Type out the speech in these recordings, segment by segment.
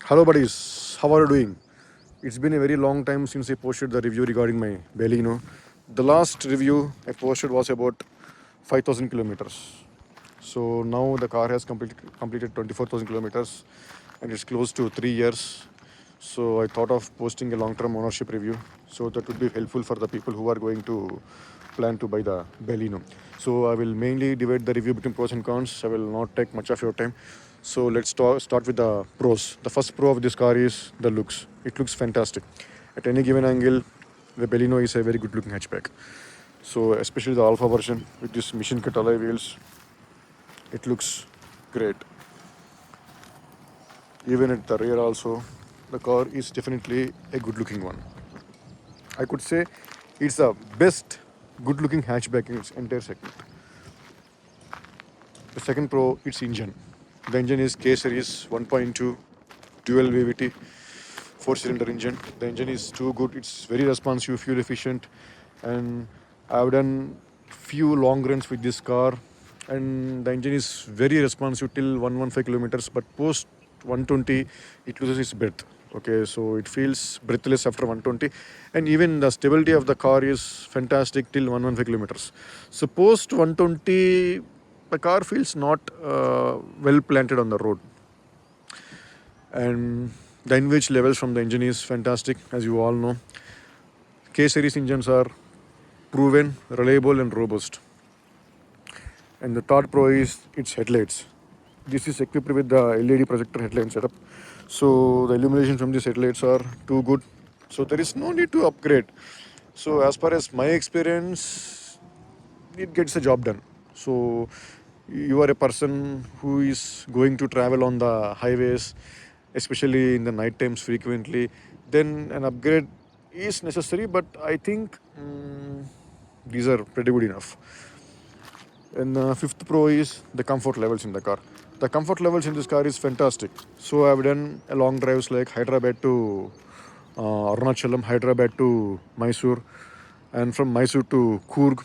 Hello, buddies. How are you doing? It's been a very long time since I posted the review regarding my Baleno. The last review I posted was about 5,000 kilometers. So now the car has completed 24,000 kilometers and it's close to 3 years. So I thought of posting a long-term ownership review. So that would be helpful for the people who are going to plan to buy the Baleno. So I will mainly divide the review between pros and cons. I will not take much of your time. So let's start with the pros. The first pro of this car is the looks. It looks fantastic. At any given angle, the Baleno is a very good looking hatchback. So especially the Alpha version with this machine cut alloy wheels, it looks great. Even at the rear also, the car is definitely a good looking one. I could say it's the best good looking hatchback in its entire segment. The second pro, its engine. The engine is K series 1.2 dual VVT 4-cylinder engine. The engine is too good. It's very responsive, fuel efficient, and I've done few long runs with this car, and the engine is very responsive till 115 kilometers. But post 120, it loses its breath. Okay, so it feels breathless after 120, and even the stability of the car is fantastic till 115 kilometers. So post 120, the car feels not well planted on the road, and the NVH levels from the engine is fantastic, as you all know. K series engines are proven, reliable, and robust. And the third pro is its headlights. This is equipped with the LED projector headlight setup. So the illumination from these headlights are too good. So there is no need to upgrade. So as far as my experience, it gets the job done. So you are a person who is going to travel on the highways, especially in the night times frequently, then an upgrade is necessary. But I think these are pretty good enough. And the fifth pro is the comfort levels in the car. The comfort levels in this car is fantastic. So I've done a long drives like Hyderabad to Arunachalam, Hyderabad to Mysore, and from Mysore to Coorg.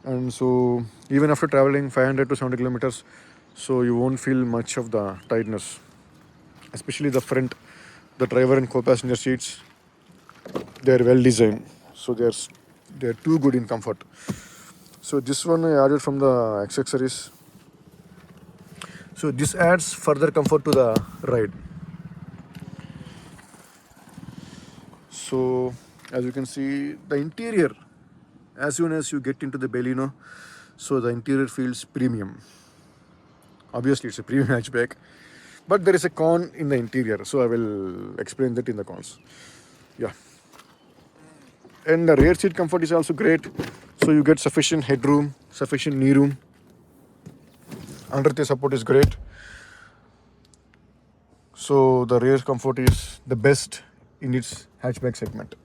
And so even after traveling 500 to 70 kilometers, so you won't feel much of the tightness, especially the front, the driver and co-passenger seats. They are well designed, so they're too good in comfort. So this one I added from the accessories. So this adds further comfort to the ride. So as you can see, the interior, as soon as you get into the Baleno, so the interior feels premium. Obviously it's a premium hatchback, but there is a con in the interior, so I will explain that in the cons. Yeah. And the rear seat comfort is also great, so you get sufficient headroom, sufficient knee room. Under the support is great, so the rear comfort is the best in its hatchback segment.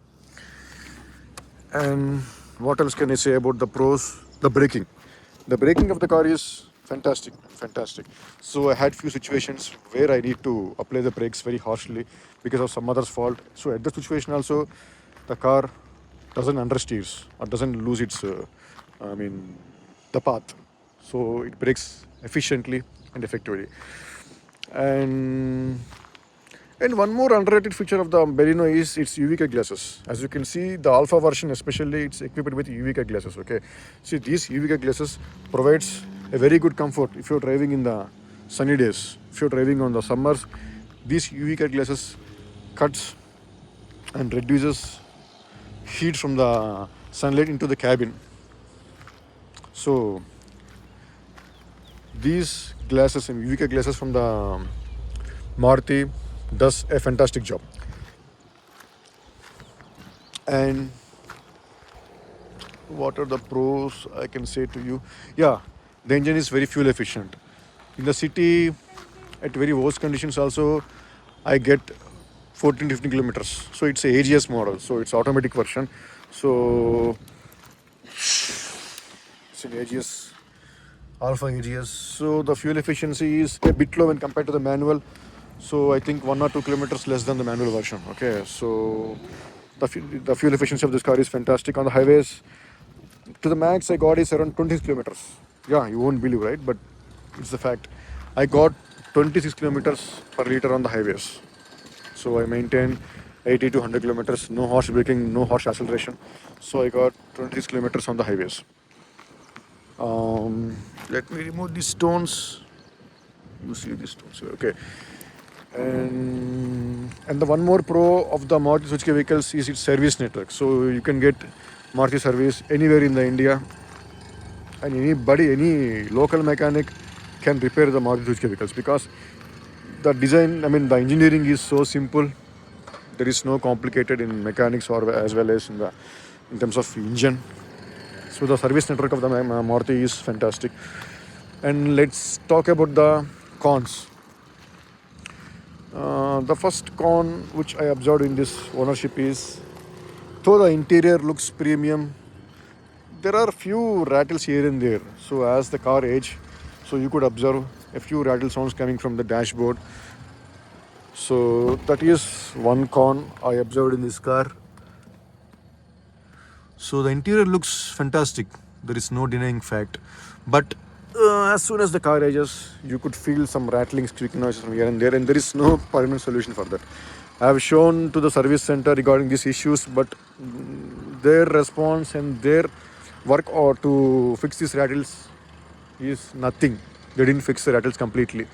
And what else can I say about the pros? The braking of the car is fantastic. So I had few situations where I need to apply the brakes very harshly because of some other's fault. So at that situation also, the car doesn't understeers or doesn't lose its the path. So it brakes efficiently and effectively. And one more underrated feature of the Baleno is its UV glasses. As you can see, the Alpha version especially, it's equipped with UV glasses. Okay, see, these UV glasses provides a very good comfort if you're driving in the sunny days. If you're driving on the summers, these UV glasses cuts and reduces heat from the sunlight into the cabin. So these glasses and UV glasses from the Maruti does a fantastic job. And what are the pros I can say to you? Yeah, the engine is very fuel efficient. In the city, at very worst conditions also, I get 14 to 15 kilometers. So it's a AGS model, so it's automatic version. So it's an AGS, Alpha AGS. So the fuel efficiency is a bit low when compared to the manual. So I think 1 or 2 kilometers less than the manual version. Okay, so the fuel efficiency of this car is fantastic. On the highways, to the max I got is around 20 kilometers. Yeah, you won't believe, right? But it's the fact. I got 26 kilometers per liter on the highways. So I maintained 80 to 100 kilometers, no harsh braking, no harsh acceleration. So I got 26 kilometers on the highways. Let me remove these stones. You see these stones here. Okay. And the one more pro of the Maruti Suzuki vehicles is its service network. So you can get Maruti service anywhere in the India, and anybody, any local mechanic can repair the Maruti Suzuki vehicles because the design, the engineering is so simple. There is no complicated in mechanics or as well as in terms of engine. So the service network of the Maruti is fantastic. And let's talk about the cons. The first con which I observed in this ownership is, though the interior looks premium, there are few rattles here and there. So as the car age, so you could observe a few rattle sounds coming from the dashboard. So that is one con I observed in this car. So the interior looks fantastic. There is no denying fact. But as soon as the car ages, you could feel some rattling, squeaking noises from here and there is no permanent solution for that. I have shown to the service center regarding these issues, but their response and their work or to fix these rattles is nothing. They didn't fix the rattles completely.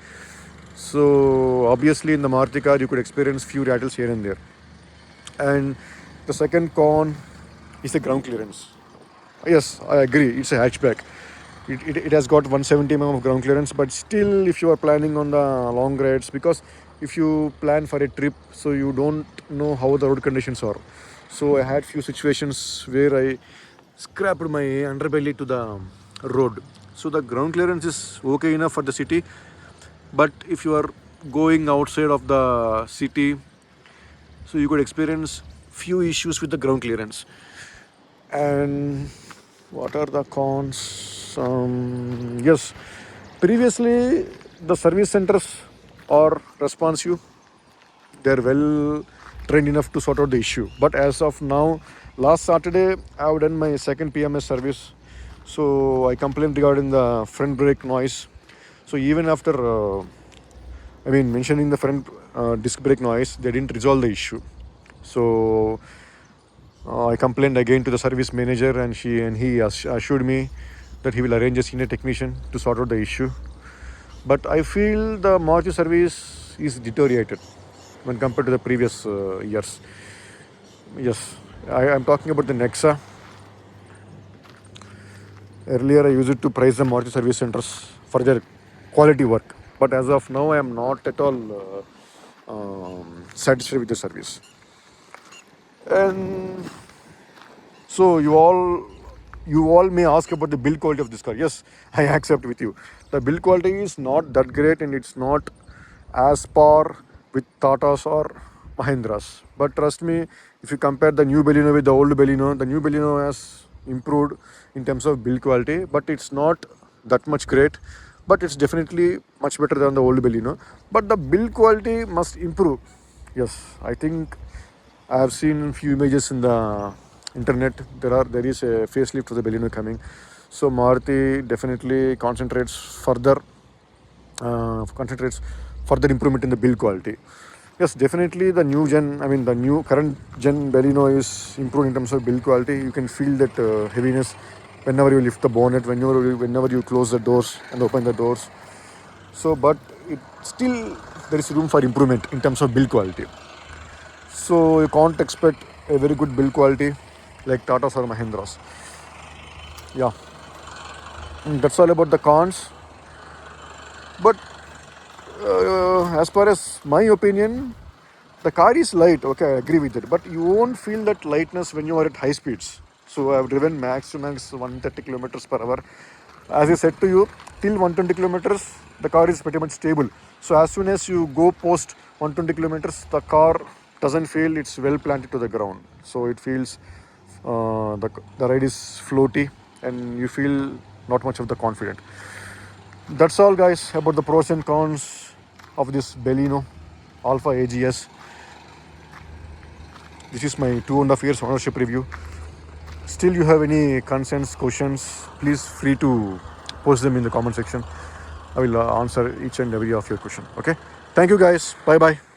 So obviously in the Maruti car you could experience few rattles here and there. And the second con is the ground clearance. Yes, I agree, it's a hatchback. It has got 170 mm of ground clearance, but still if you are planning on the long rides, because if you plan for a trip, so you don't know how the road conditions are. So I had few situations where I scrapped my underbelly to the road. So the ground clearance is okay enough for the city, but if you are going outside of the city, so you could experience few issues with the ground clearance. And what are the cons? Yes, previously the service centers are responsive. They're well trained enough to sort out the issue. But as of now, last Saturday I have done my second PMS service. So I complained regarding the front brake noise. So even after mentioning the front disc brake noise, they didn't resolve the issue. So I complained again to the service manager, and he assured me that he will arrange a senior technician to sort out the issue. But I feel the Maruti service is deteriorated when compared to the previous years. Yes, I am talking about the Nexa. Earlier I used it to praise the Maruti service centers for their quality work. But as of now, I am not at all satisfied with the service. And so you all may ask about the build quality of this car. Yes, I accept with you. The build quality is not that great, and it's not as par with Tatas or Mahindras. But trust me, if you compare the new Baleno with the old Baleno, the new Baleno has improved in terms of build quality, but it's not that much great. But it's definitely much better than the old Baleno. But the build quality must improve. Yes, I think I have seen few images in the internet. There is a facelift for the Baleno coming. So Maruti definitely concentrates further improvement in the build quality. Yes, definitely the new current gen Baleno is improved in terms of build quality. You can feel that heaviness whenever you lift the bonnet, whenever you close the doors and open the doors. So, but it still there is room for improvement in terms of build quality. So you can't expect a very good build quality like Tatas or Mahindras. Yeah, that's all about the cons. But as far as my opinion, the car is light. Okay, I agree with it. But you won't feel that lightness when you are at high speeds. So I have driven max to max 130 kilometers per hour. As I said to you, till 120 kilometers, the car is pretty much stable. So as soon as you go post 120 kilometers, the car doesn't feel it's well planted to the ground. So it feels the ride is floaty, and you feel not much of the confident. That's all, guys, about the pros and cons of this Baleno Alpha AGS. This is my 2.5 years ownership review. Still you have any concerns, questions, please free to post them in the comment section. I will answer each and every of your question. Okay. Thank you guys. Bye bye.